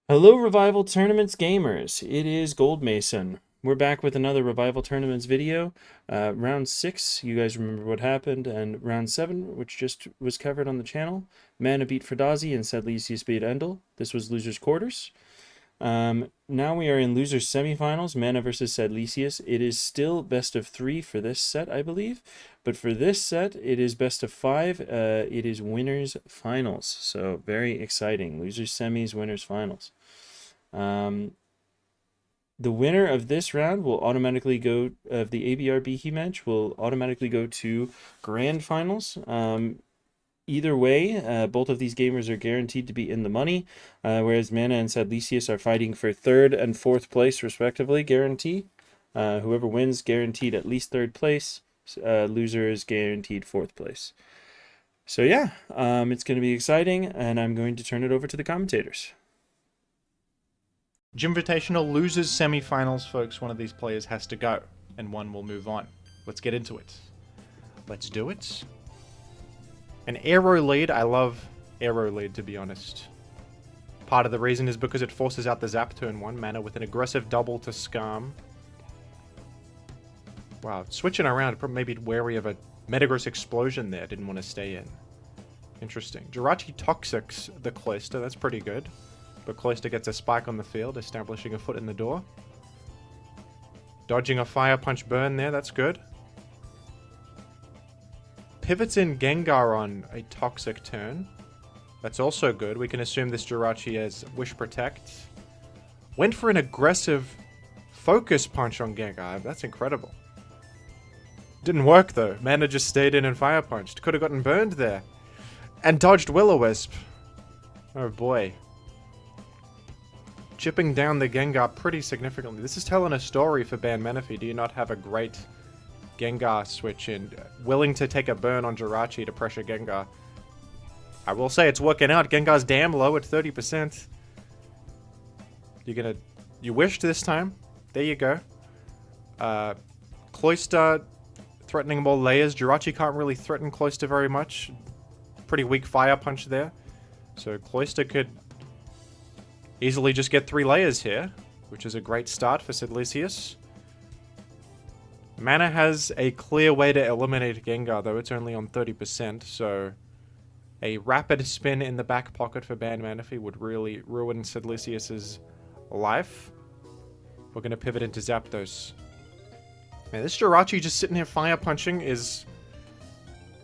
Hello, Revival Tournaments gamers. It is Gold Mason. We're back with another Revival Tournaments video. Round 6, you guys remember what happened, and round 7, which just was covered on the channel. Mana beat Fradazi and Sadlysius beat Endel. This was Losers Quarters. Now we are in Losers Semifinals, Mana versus Sadlysius. It is still best of 3 for this set, I believe. But for this set, it is best of 5. It is Winners Finals. So very exciting. Losers Semis, Winners Finals. The winner of this round will automatically go, of the ABRB match, will automatically go to Grand Finals. Either way, both of these gamers are guaranteed to be in the money, whereas Mana and Sadlysius are fighting for 3rd and 4th place, respectively, guarantee. Whoever wins, guaranteed at least 3rd place. Loser is guaranteed 4th place. So yeah, it's going to be exciting, and I'm going to turn it over to the commentators. Jimvitational loses semi-finals, folks. One of these players has to go, and one will move on. Let's get into it. Let's do it. An Aero lead. I love Aero lead, to be honest. Part of the reason is because it forces out the Zap turn 1 mana with an aggressive double to Skarm. Wow, switching around, maybe wary of a Metagross Explosion there. Didn't want to stay in. Interesting. Jirachi Toxics the Cloyster. That's pretty good. But Cloyster gets a spike on the field, establishing a foot in the door. Dodging a Fire Punch burn there, that's good. Pivots in Gengar on a Toxic turn. That's also good. We can assume this Jirachi has Wish Protect. Went for an aggressive Focus Punch on Gengar. That's incredible. Didn't work though. Mana just stayed in and Fire Punched. Could have gotten burned there. And dodged Will-O-Wisp. Oh boy. Chipping down the Gengar pretty significantly. This is telling a story for Ban Menifee. Do you not have a great Gengar switch in? Willing to take a burn on Jirachi to pressure Gengar. I will say it's working out. Gengar's damn low at 30%. You wished this time. There you go. Cloyster threatening more layers. Jirachi can't really threaten Cloyster very much. Pretty weak Fire Punch there. So Cloyster could easily just get 3 layers here, which is a great start for Sadlysius. Mana has a clear way to eliminate Gengar, though it's only on 30%, so a rapid spin in the back pocket for Ban Menifee would really ruin Sadlysius' life. We're going to pivot into Zapdos. Man, this Jirachi just sitting here fire punching is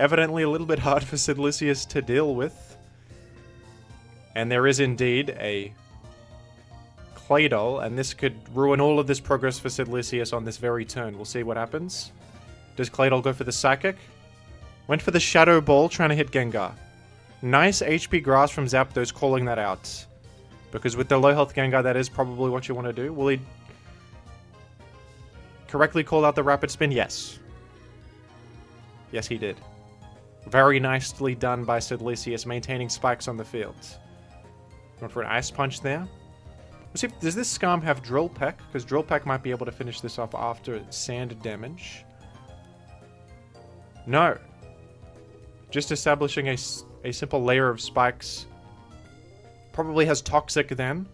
evidently a little bit hard for Sadlysius to deal with. And there is indeed a Claydol, and this could ruin all of this progress for Sadlysius on this very turn. We'll see what happens. Does Claydol go for the Psychic? Went for the Shadow Ball, trying to hit Gengar. Nice HP Grass from Zapdos calling that out. Because with the low health Gengar, that is probably what you want to do. Will he correctly call out the Rapid Spin? Yes. Yes, he did. Very nicely done by Sadlysius, maintaining spikes on the field. Going for an Ice Punch there. Let's see, does this Skarm have Drill Peck? Because Drill Peck might be able to finish this off after sand damage. No. Just establishing a simple layer of spikes. Probably has Toxic then.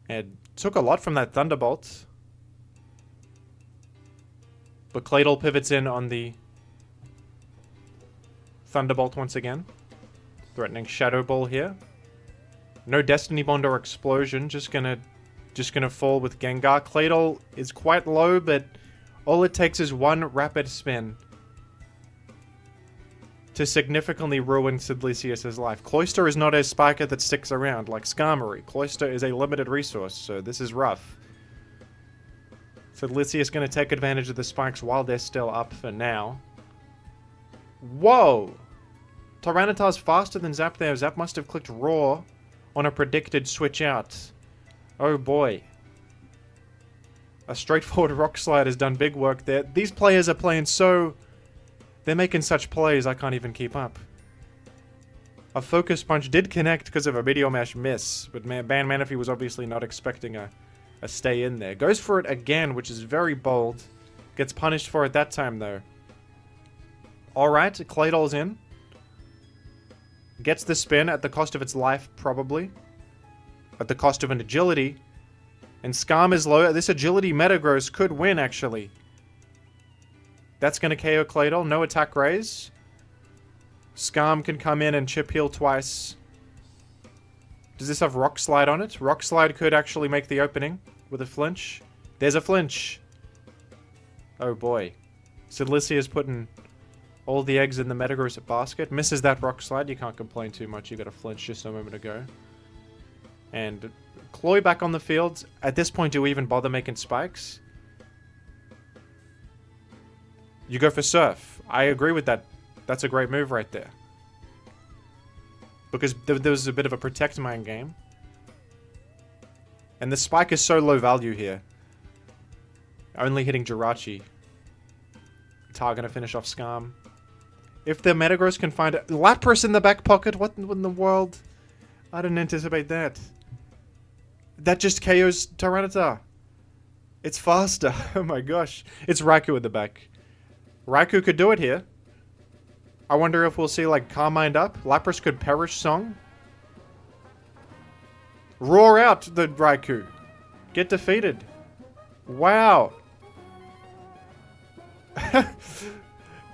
And took a lot from that Thunderbolt. But Claydol pivots in on the Thunderbolt once again. Threatening Shadow Ball here. No Destiny Bond or Explosion, just gonna fall with Gengar. Claydol is quite low, but all it takes is one rapid spin to significantly ruin Sadlysius' life. Cloyster is not a spiker that sticks around like Skarmory. Cloyster is a limited resource, so this is rough. Sadlysius gonna take advantage of the spikes while they're still up for now. Whoa! Tyranitar's faster than Zap there. Zap must have clicked Raw on a predicted switch out. Oh boy. A straightforward Rock Slide has done big work there. These players are playing so... They're making such plays I can't even keep up. A Focus Punch did connect because of a Meteor Mash miss, but Ban Menifee was obviously not expecting a stay in there. Goes for it again, which is very bold. Gets punished for it that time though. Alright, Claydol's in. Gets the spin at the cost of its life, probably. At the cost of an agility. And Skarm is low. This agility Metagross could win, actually. That's going to KO Claydol. No attack raise. Skarm can come in and chip heal twice. Does this have Rock Slide on it? Rock Slide could actually make the opening with a flinch. There's a flinch. Oh boy. Sadlysius putting all the eggs in the Metagross basket. Misses that Rock Slide. You can't complain too much. You got a flinch just a moment ago. And Cloy back on the field. At this point, do we even bother making spikes? You go for Surf. I agree with that. That's a great move right there. Because there was a bit of a Protect Mine game. And the Spike is so low value here. Only hitting Jirachi. Tar gonna finish off Skarm. If the Metagross can find it. Lapras in the back pocket? What in the world? I didn't anticipate that. That just KOs Tyranitar. It's faster. Oh my gosh. It's Raikou in the back. Raikou could do it here. I wonder if we'll see, like, Carmined up. Lapras could Perish Song. Roar out the Raikou. Get defeated. Wow.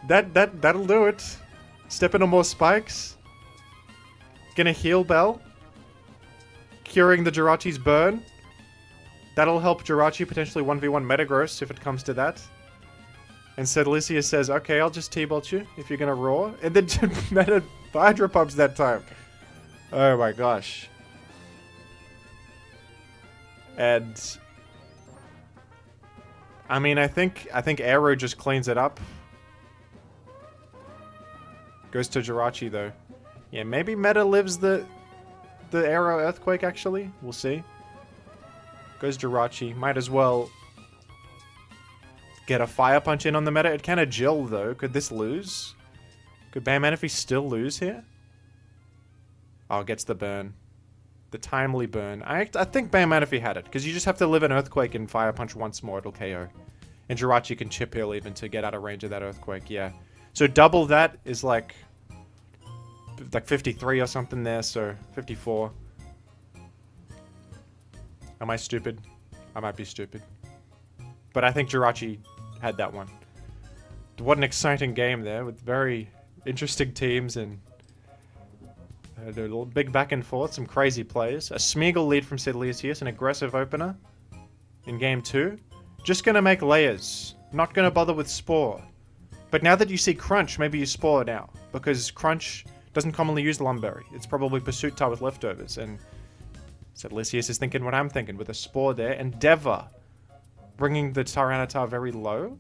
That'll do it. Step into more spikes. Gonna heal Bell. Curing the Jirachi's burn. That'll help Jirachi potentially 1v1 Metagross if it comes to that. And Sadlysius says, okay, I'll just T-Bolt you if you're gonna roar. And then Meta Hydro Pumps that time. Oh my gosh. And I mean, I think Aero just cleans it up. Goes to Jirachi though. Yeah, maybe Meta lives the Aero Earthquake actually. We'll see. Goes Jirachi. Might as well get a Fire Punch in on the meta. It can Agil though. Could this lose? Could Manaphy still lose here? Oh, gets the burn. The timely burn. I think Manaphy had it. Because you just have to live an Earthquake and Fire Punch once more. It'll KO. And Jirachi can chip heal even to get out of range of that Earthquake. Yeah. So double that is like 53 or something there. So 54. Am I stupid? I might be stupid. But I think Jirachi had that one. What an exciting game there with very interesting teams and a little big back and forth, some crazy plays. A Smeagol lead from Sadlysius, an aggressive opener in game 2. Just gonna make layers. Not gonna bother with Spore. But now that you see Crunch, maybe you Spore now. Because Crunch doesn't commonly use Lumberry. It's probably Pursuit Tar with leftovers. And Sadlysius is thinking what I'm thinking with a Spore there. Endeavor. Bringing the Tyranitar very low.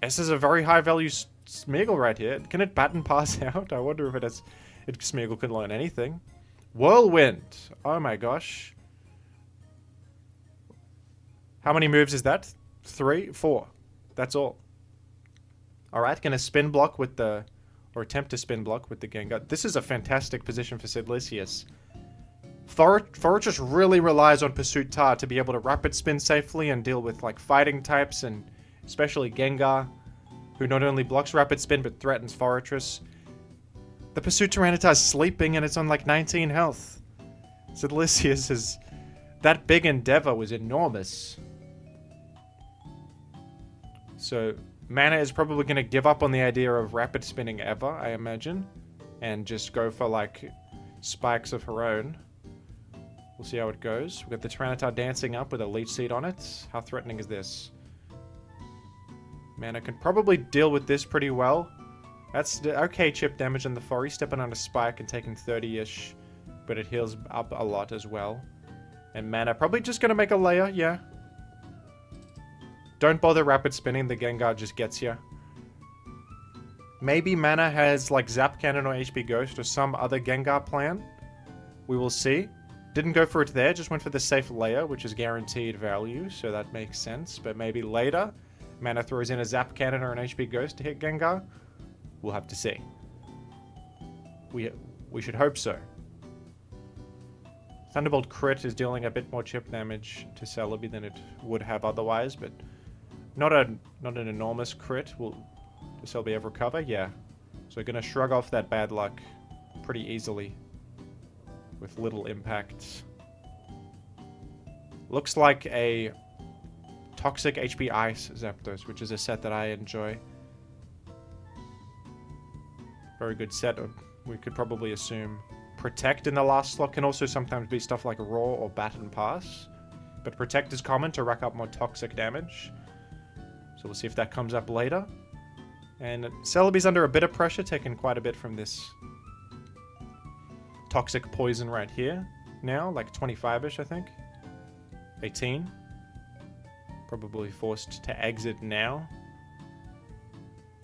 This is a very high value Smeagol right here. Can it bat and pass out? I wonder if it has... If Smeagol can learn anything. Whirlwind. Oh my gosh. How many moves is that? 3? 4. That's all. Alright, gonna spin block with the... Or attempt to spin block with the Gengar. This is a fantastic position for Sadlysius. Forretress really relies on Pursuit Tar to be able to rapid spin safely and deal with like fighting types and especially Gengar, who not only blocks rapid spin but threatens Forretress. The Pursuit Tyranitar is sleeping and it's on like 19 health. Sadlysius is... That big endeavor was enormous. So Mana is probably going to give up on the idea of rapid spinning ever, I imagine. And just go for like spikes of her own. We'll see how it goes. We've got the Tyranitar dancing up with a Leech Seed on it. How threatening is this? Mana can probably deal with this pretty well. That's okay chip damage in the Furry, stepping on a spike and taking 30-ish. But it heals up a lot as well. And Mana probably just going to make a layer, yeah. Don't bother rapid spinning, the Gengar just gets you. Maybe Mana has like Zap Cannon or HP Ghost or some other Gengar plan. We will see. Didn't go for it there, just went for the safe layer, which is guaranteed value, so that makes sense. But maybe later, Mana throws in a Zap Cannon or an HP Ghost to hit Gengar. We'll have to see. We should hope so. Thunderbolt crit is dealing a bit more chip damage to Celebi than it would have otherwise, but not an enormous crit. Will Celebi ever recover? Yeah. So gonna shrug off that bad luck pretty easily with little impact. Looks like a Toxic HP Ice Zapdos, which is a set that I enjoy. Very good set. We could probably assume Protect in the last slot can also sometimes be stuff like Raw or Baton Pass. But Protect is common to rack up more toxic damage. So we'll see if that comes up later. And Celebi's under a bit of pressure, taking quite a bit from this toxic poison right here. Now, like 25-ish, I think. 18. Probably forced to exit now.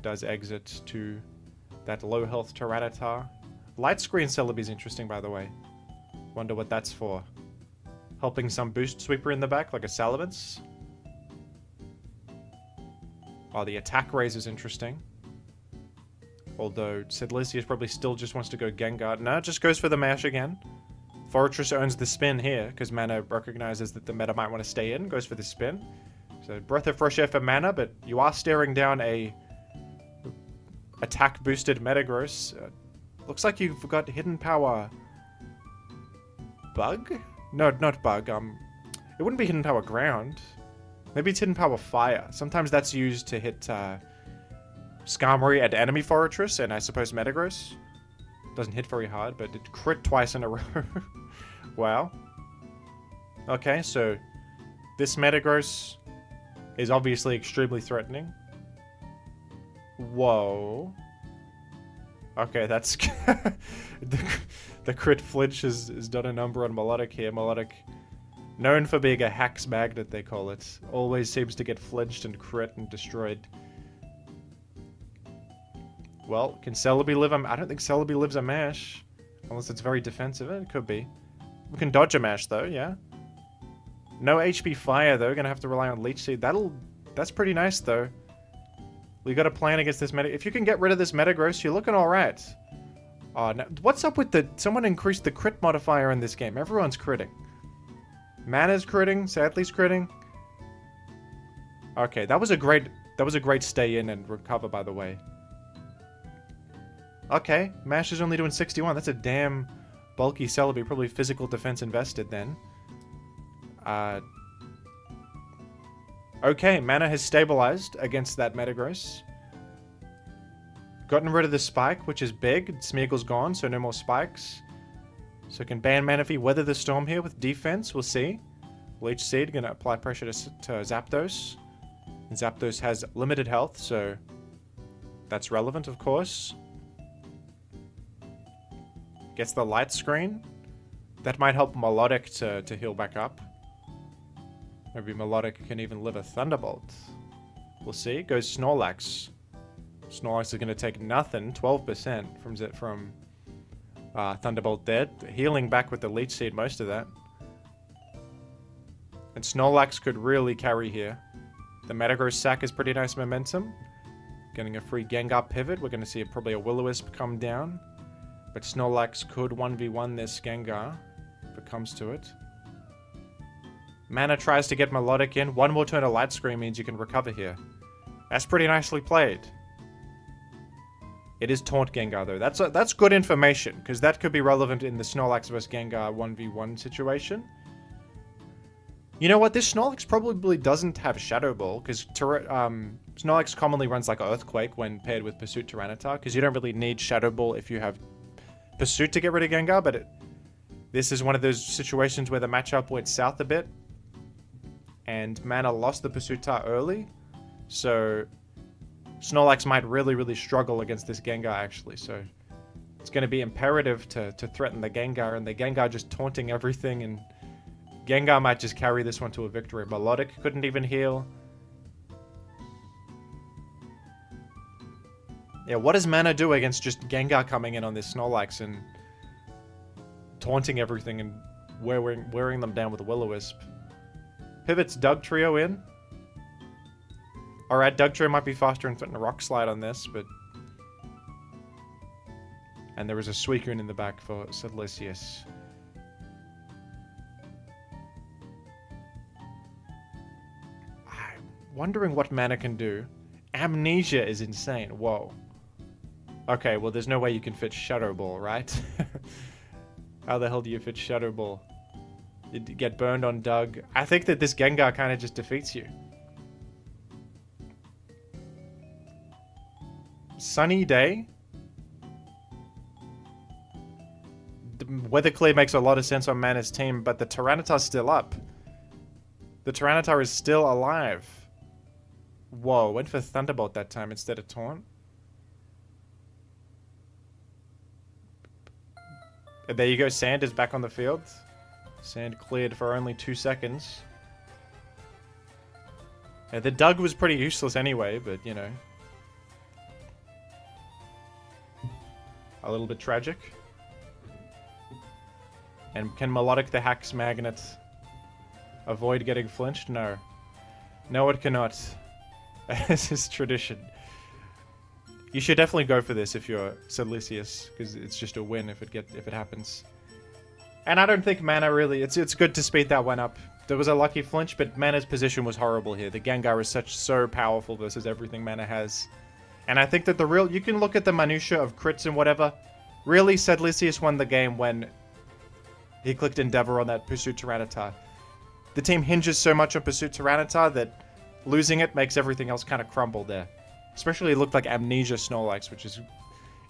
Does exit to that low health Tyranitar. Light Screen Celebi is interesting, by the way. Wonder what that's for. Helping some boost sweeper in the back, like a Salamence. Oh, the attack raise is interesting. Although Sadlysius probably still just wants to go Gengar. No, just goes for the mash again. Fortress owns the spin here, because Mana recognizes that the meta might want to stay in. Goes for the spin. So Breath of Fresh Air for Mana, but you are staring down a attack boosted Metagross. Looks like you've got Hidden Power Bug? No, not Bug. It wouldn't be Hidden Power Ground. Maybe it's Hidden Power Fire. Sometimes that's used to hit Skarmory at enemy Fortress, and I suppose Metagross. Doesn't hit very hard, but it crit twice in a row. Wow. Okay, so this Metagross is obviously extremely threatening. Whoa. Okay, that's... the crit flinch has done a number on Melodic here. Melodic, known for being a Hax Magnet, they call it. Always seems to get flinched and crit and destroyed. Well, can Celebi live a... I don't think Celebi lives a mash. Unless it's very defensive. It could be. We can dodge a mash, though, yeah. No HP Fire, though. Gonna have to rely on Leech Seed. That's pretty nice, though. We got a plan against this meta... If you can get rid of this Metagross, you're looking alright. Oh, no. What's up with the... Someone increased the crit modifier in this game. Everyone's critting. Mana's critting. Sadly's critting. Okay, that was a great stay in and recover, by the way. Okay, Mash is only doing 61. That's a damn bulky Celebi. Probably physical defense invested then. Okay, Mana has stabilized against that Metagross. Gotten rid of the spike, which is big. Smeagol's gone, so no more spikes. So can ban Manaphy weather the storm here with defense? We'll see. Leech Seed gonna apply pressure to Zapdos. And Zapdos has limited health, so that's relevant, of course. Gets the light screen. That might help Melodic to heal back up. Maybe Melodic can even live a Thunderbolt. We'll see. Goes Snorlax. Snorlax is going to take nothing. 12% from Thunderbolt dead. Healing back with the Leech Seed, most of that. And Snorlax could really carry here. The Metagross sack is pretty nice momentum. Getting a free Gengar pivot. We're going to see probably a Will-O-Wisp come down. But Snorlax could 1v1 this Gengar if it comes to it. Mana tries to get Melodic in. One more turn of Light Screen means you can recover here. That's pretty nicely played. It is Taunt Gengar, though. That's good information, because that could be relevant in the Snorlax vs Gengar 1v1 situation. You know what? This Snorlax probably doesn't have Shadow Ball, because Snorlax commonly runs like Earthquake when paired with Pursuit Tyranitar, because you don't really need Shadow Ball if you have Pursuit to get rid of Gengar, but this is one of those situations where the matchup went south a bit, and Mana lost the Pursuitar early, so Snorlax might really, really struggle against this Gengar, actually, so it's going to be imperative to threaten the Gengar, and the Gengar just taunting everything, and Gengar might just carry this one to a victory. Melodic couldn't even heal. Yeah, what does Mana do against just Gengar coming in on this Snorlax and taunting everything and wearing them down with a Will-O-Wisp? Pivots Dugtrio in. Alright, Dugtrio might be faster and threaten a Rock Slide on this, but... And there is a Suicune in the back for Sadlysius. I'm wondering what Mana can do. Amnesia is insane. Whoa. Okay, well, there's no way you can fit Shadow Ball, right? How the hell do you fit Shadow Ball? You'd get burned on Doug. I think that this Gengar kind of just defeats you. Sunny day. The Weather Clear makes a lot of sense on Mana's team, but the Tyranitar's still up. The Tyranitar is still alive. Whoa, went for Thunderbolt that time instead of Taunt. And there you go, Sand is back on the field. Sand cleared for only 2 seconds. Yeah, the Doug was pretty useless anyway, but you know. A little bit tragic. And can Melodic the Hack's Magnet avoid getting flinched? No. No, it cannot. This is tradition. You should definitely go for this if you're Sadlysius, because it's just a win if it happens. And I don't think Mana really... It's good to speed that one up. There was a lucky flinch, but Mana's position was horrible here. The Gengar is so powerful versus everything Mana has. And I think that the real... You can look at the minutia of crits and whatever. Really, Sadlysius won the game when he clicked Endeavor on that Pursuit Tyranitar. The team hinges so much on Pursuit Tyranitar that losing it makes everything else kind of crumble there. Especially it looked like Amnesia Snorlax, which is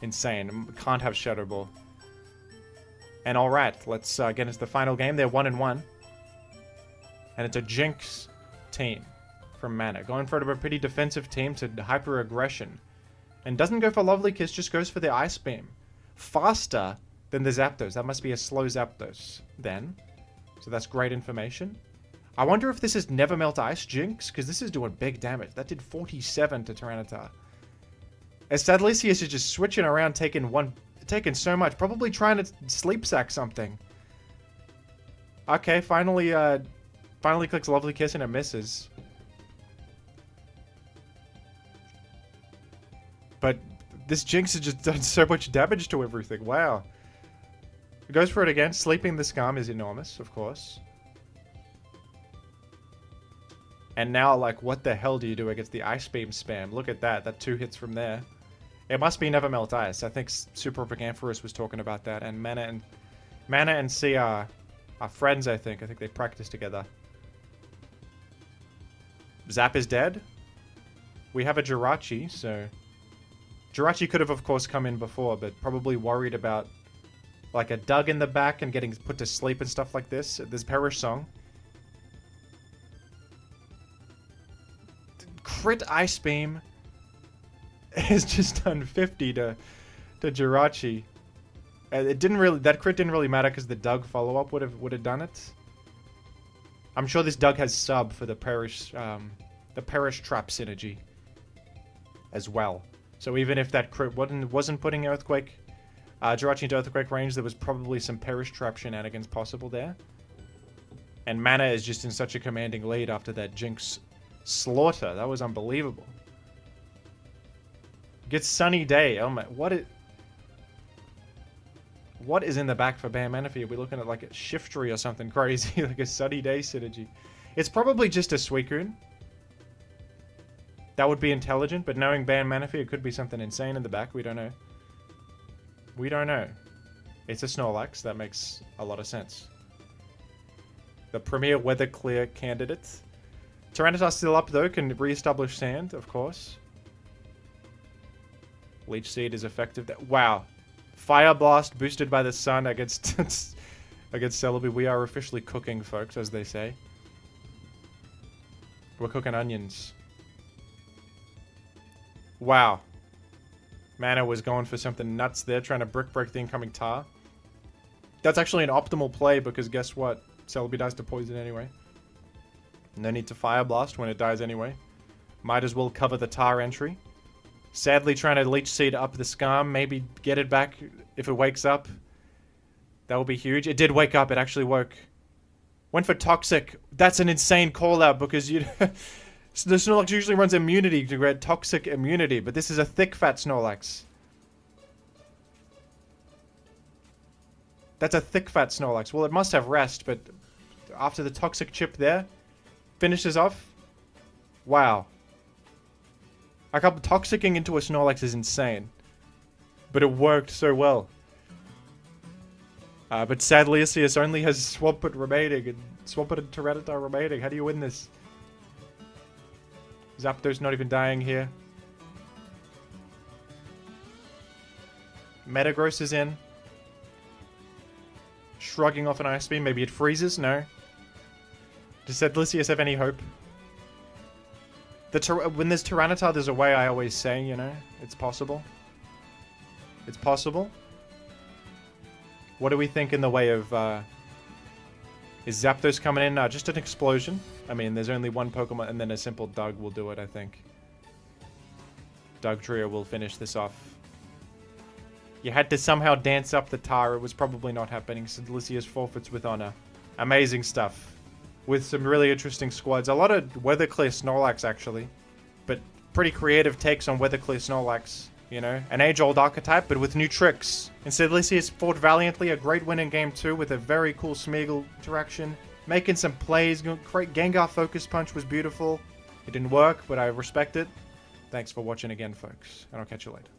insane. Can't have Shadow Ball. And alright, let's get into the final game. They're 1-1. And it's a Jinx team from Mana. Going for a pretty defensive team to hyper aggression. And doesn't go for Lovely Kiss, just goes for the Ice Beam. Faster than the Zapdos. That must be a slow Zapdos then. So that's great information. I wonder if this is Never Melt Ice Jinx, because this is doing big damage. That did 47 to Tyranitar. As Sadlysius is just switching around, taking so much. Probably trying to sleep sack something. Okay, finally clicks Lovely Kiss and it misses. But this Jinx has just done so much damage to everything. Wow. It goes for it again. Sleeping the Skarm is enormous, of course. And now, like, what the hell do you do against the Ice Beam spam? Look at that. That 2 hits from there. It must be Never Melt Ice. I think Super Ampharos was talking about that. And Mana and C are friends, I think. I think they practice together. Zap is dead. We have a Jirachi, so... Jirachi could have, of course, come in before, but probably worried about, like, a Doug in the back and getting put to sleep and stuff like this. There's Perish Song. Crit Ice Beam has just done 50 to Jirachi. It didn't really, that crit didn't really matter because the Doug follow-up would have done it. I'm sure this Doug has sub for the Perish Trap synergy as well. So even if that crit wasn't putting Earthquake, Jirachi into Earthquake range, there was probably some Perish Trap shenanigans possible there. And Mana is just in such a commanding lead after that Jinx slaughter. That was unbelievable. Gets Sunny Day. Oh my, what is in the back for Bam Manaphy? Are we looking at like a Shiftry or something crazy? Like a Sunny Day synergy. It's probably just a Suicune. That would be intelligent, but knowing Bam Manaphy, it could be something insane in the back. We don't know. We don't know. It's a Snorlax. That makes a lot of sense. The premier Weather Clear candidate. Tyranitar still up though, can re-establish Sand, of course. Leech Seed is effective. Wow. Fire Blast boosted by the sun against against Celebi. We are officially cooking, folks, as they say. We're cooking onions. Wow. Mana was going for something nuts there, trying to brick break the incoming Tar. That's actually an optimal play because guess what? Celebi dies to poison anyway. No need to Fire Blast when it dies anyway. Might as well cover the Tar entry. Sadly trying to Leech Seed up the Skarm. Maybe get it back if it wakes up. That would be huge. It did wake up. It actually woke. Went for Toxic. That's an insane call out because you... The Snorlax usually runs immunity to get Toxic immunity. But this is a thick fat Snorlax. That's a thick fat Snorlax. Well, it must have rest, but after the Toxic chip there, finishes off. Wow. Like, toxicing into a Snorlax is insane. But it worked so well. But Sadlysius only has Swampert remaining, and Swampert and Tyranitar remaining. How do you win this? Zapdos not even dying here. Metagross is in. Shrugging off an Ice Beam. Maybe it freezes? No. Does Sadlysius have any hope? When there's Tyranitar, there's a way I always say, you know? It's possible. It's possible. What do we think in the way of... is Zapdos coming in? Just an explosion. I mean, there's only one Pokemon, and then a simple Doug will do it, I think. Dugtrio will finish this off. You had to somehow dance up the Tar. It was probably not happening. Sadlysius forfeits with honor. Amazing stuff. With some really interesting squads. A lot of Weatherclear Snorlax, actually. But pretty creative takes on Weatherclear Snorlax. You know, an age-old archetype, but with new tricks. And Sadlysius fought valiantly. A great win in Game 2 with a very cool Smeagol interaction. Making some plays. Great Gengar Focus Punch was beautiful. It didn't work, but I respect it. Thanks for watching again, folks. And I'll catch you later.